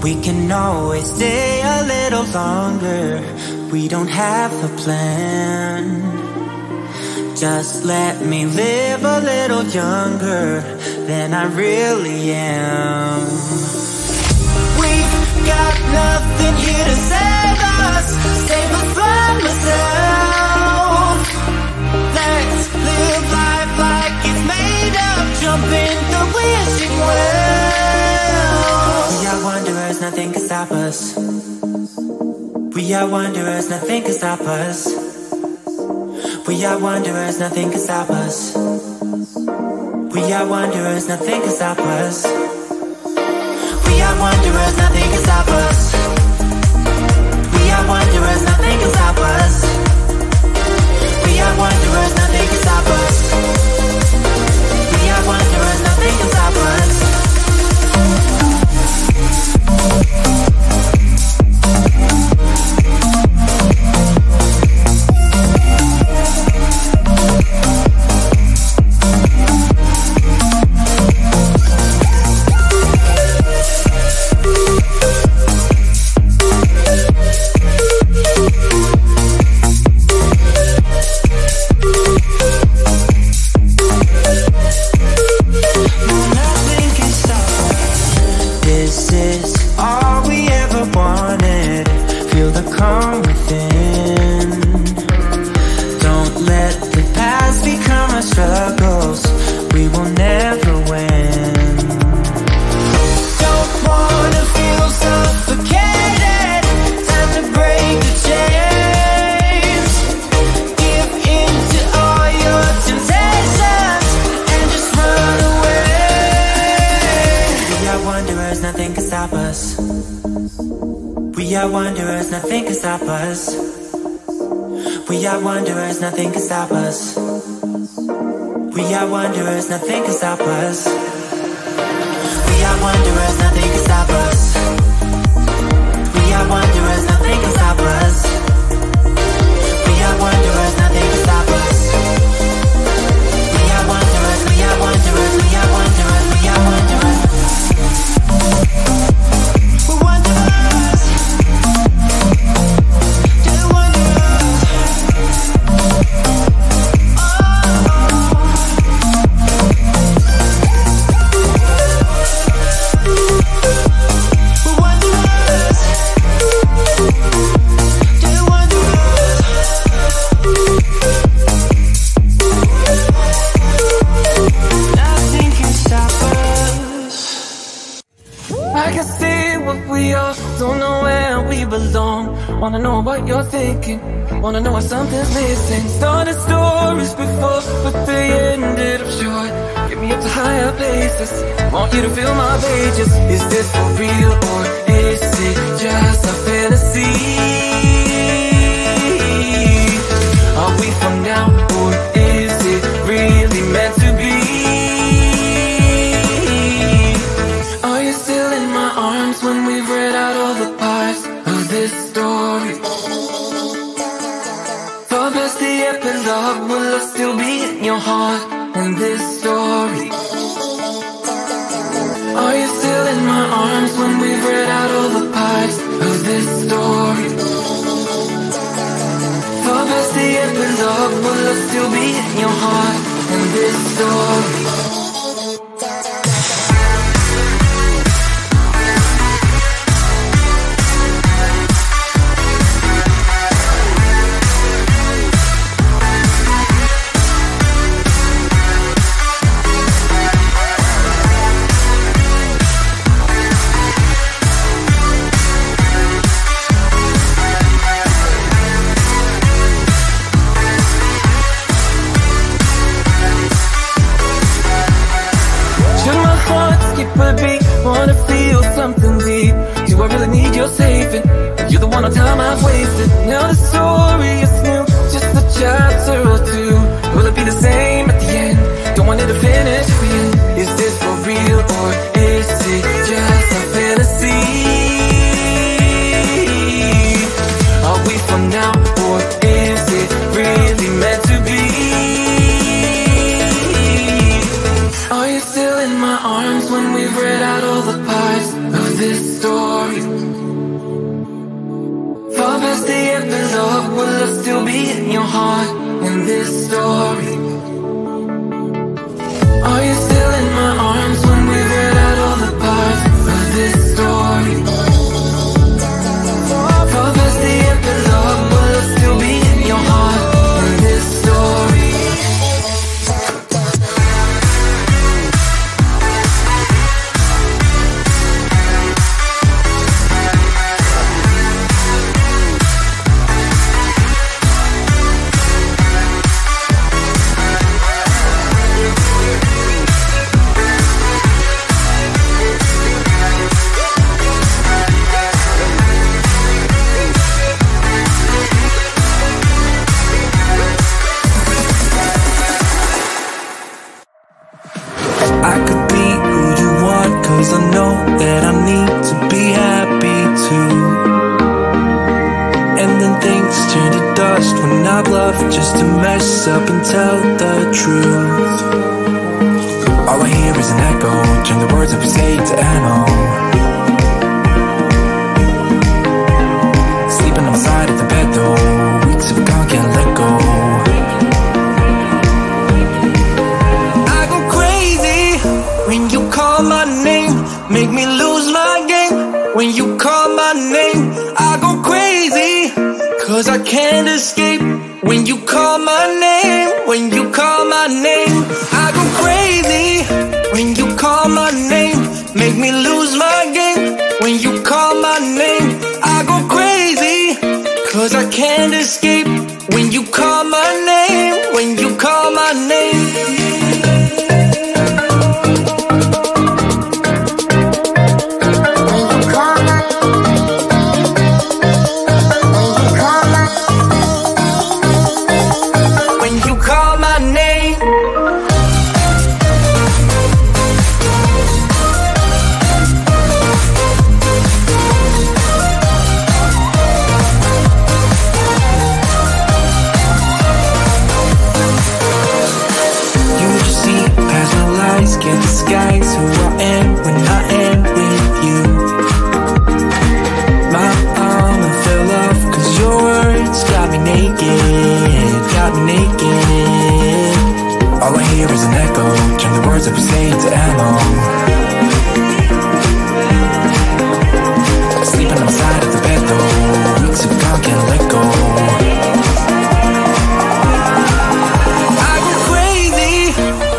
We can always stay a little longer. We don't have a plan. Just let me live a little younger than I really am. We've got nothing here to save us, save us from myself. Let's live life like it's made up, jump in the wishing well. We are wanderers, nothing can stop us. We are wanderers, nothing can stop us. We are wanderers, nothing can stop us. We are wanderers, nothing can stop us. We are wanderers, nothing can stop us. We are wanderers, nothing can stop us. We are wanderers, nothing can stop us. We are wanderers, nothing can stop us. We are wanderers, nothing can stop us. We are wanderers, nothing can stop us. We are wanderers, nothing can stop us. We are wanderers, nothing can stop us. We are wanderers, nothing can stop us. We are wanderers, nothing can stop us. We are wanderers, we are wanderers, we are wanderers, we are wanderers. Wanna know what you're thinking, wanna know why something's missing. Started stories before, but they ended up short. Get me up to higher places, want you to fill my pages. Is this for real or is it just a fantasy? Are we for now or is it really meant to be? Are you still in my arms when we've read out all the parts of this story? For past the epilogue, will I still be in your heart in this story? Are you still in my arms when we've read out all the parts of this story? For past the epilogue, will I still be in your heart in this story? Wanna feel something deep. Do I really need your saving? You're the one on time I've wasted. Now the story is new, just a chapter or two. Will it be the same at the end? Don't want it to finish for you. Is this for real or is it just a fantasy? Are we for now or is it really meant to be? Are you still in my arms when we've read out all the parts of this story? this story? Are you still in my arms when we've read out all the parts of this story? Far past the epilogue, will it still be in your heart in this story? I could be who you want, 'cause I know that I need to be happy too. And then things turn to dust when I bluff just to mess up and tell the truth. All I hear is an echo, turn the words of you say to ammo. Sleeping on the side of the bed though, weeks of gone, can't let go. When you call my name, make me lose my game. When you call my name, I go crazy, 'cause I can't escape. When you call my name, when you call my name, I go crazy. When you call my name, make me lose my game. When you call my name, I go crazy, 'cause I can't escape. When you call my name, when you call my name. Can't disguise who I am when I am with you. My armor fell off 'cause your words got me naked, got me naked. All I hear is an echo, turn the words of you say to ammo. Sleeping on the side of the bed though, weeks of gone, can't let go. I go crazy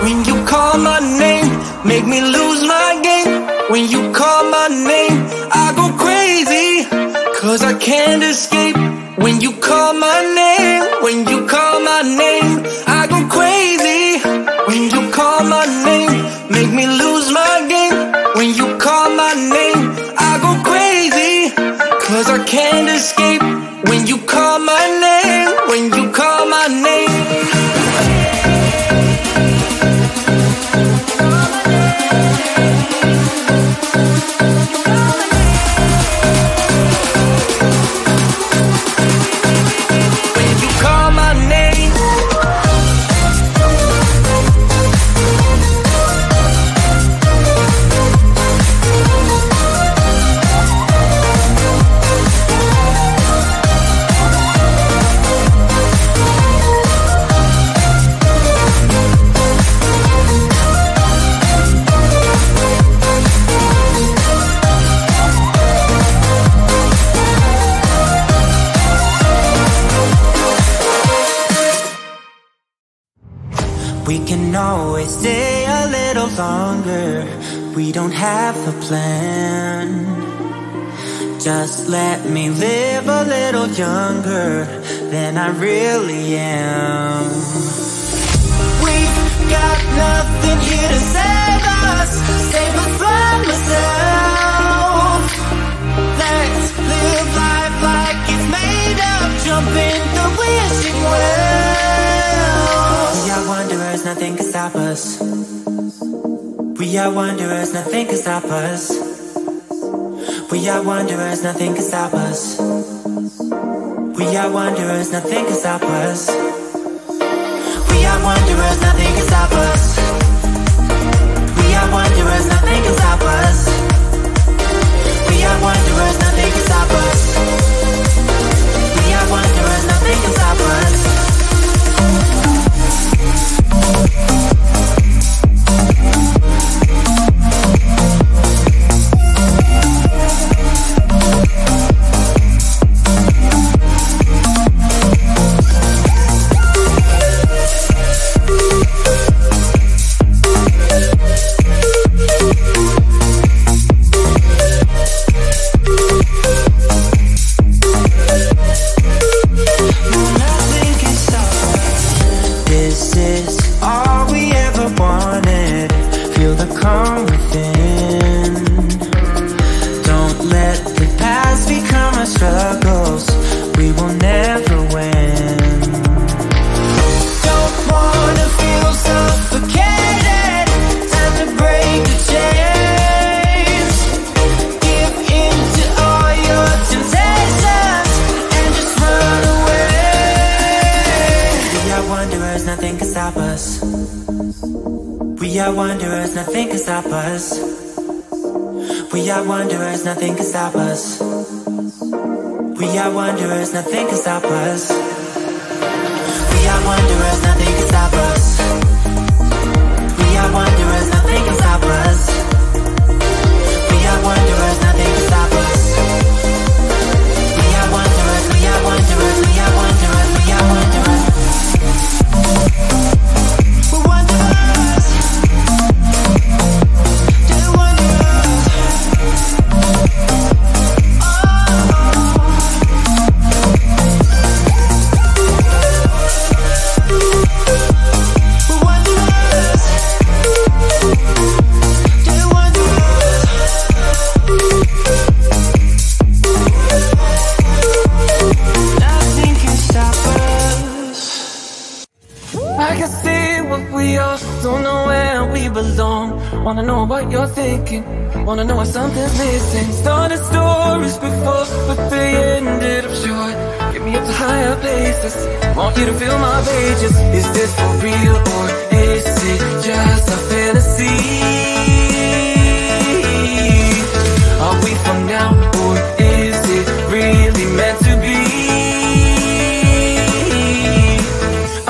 when you call my name, make me lose my game. When you call my name, I go crazy, 'cause I can't escape. When you call my name, when you call my name, I go crazy. When you call my name, make me lose my game. When you call my name, I go crazy, 'cause I can't escape. When you call my name, when you call my name. We can always stay a little longer. We don't have a plan. Just let me live a little younger than I really am. We've got nothing here to save us, save us from ourselves. Let's live life like it's made up, jump in the wishing well. We are wanderers, nothing can stop us. We are wanderers, nothing can stop us. We are wanderers, nothing can stop us. We are wanderers, nothing can stop us. We are wanderers, nothing can stop us. We are wanderers, nothing can stop us. We are wanderers, nothing can stop us. We are wanderers, nothing can stop us. come within. Don't let the past become our struggles. We will never win. Don't wanna feel suffocated. Time to break the chains. Give in to all your temptations and just run away. We are wanderers, nothing can stop us. We are wanderers, nothing can stop us. We are wanderers, nothing can stop us. We are wanderers, nothing can stop us. We are wanderers, nothing can stop us. We are wanderers, nothing can stop us. We are wanderers, nothing can stop us. We are wanderers, we are wanderers, we are wanderers, we are wanderers. We're wanderers. Just wanderers. Don't know where we belong. Wanna know what you're thinking. Wanna know if something's missing. Started stories before, but they ended up short. Get me up to higher places. Want you to feel my pages. Is this for real or is it just a fantasy? Are we from now or is it really meant to be?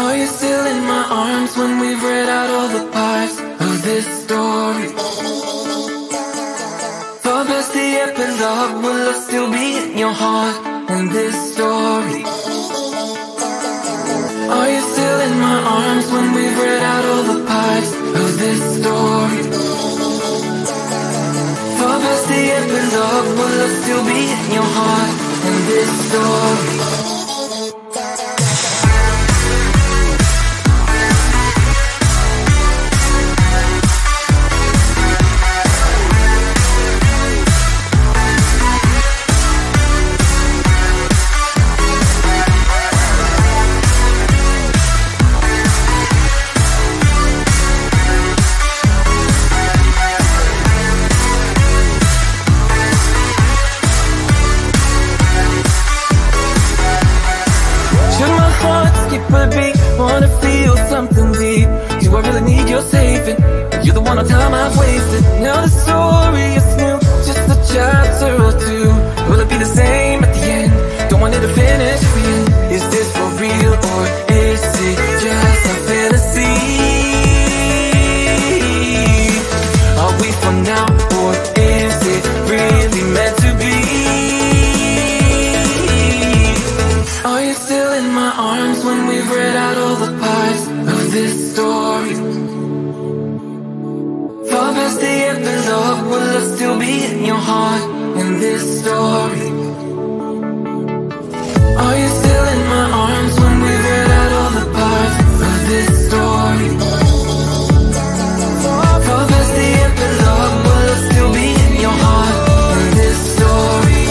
Are you still in my arms when we've read out all the parts of this story? For past the epilogue, will I still be in your heart in this story? Are you still in my arms when we've read out all the parts of this story? For past the epilogue, will I still be in your heart in this story? Wanna feel something deep. Do I really need your saving? You're the one on time I've wasted. Now the story is new, just a chapter or two. Will it be the same at the end? Don't want it to finish for you. Is this for real or is it just a fantasy? Are we for now or is it really meant to be? Are you still in my arms when we've read out all the parts of this story? Far past the epilogue, will I still be in your heart in this story? Are you still in my arms when we've read out all the parts of this story? Far past the epilogue, will I still be in your heart in this story?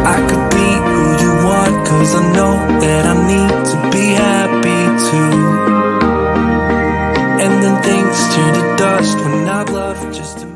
I could be who you want, 'cause I know that I need to be happy too. And then things turn to dust when I've loved just a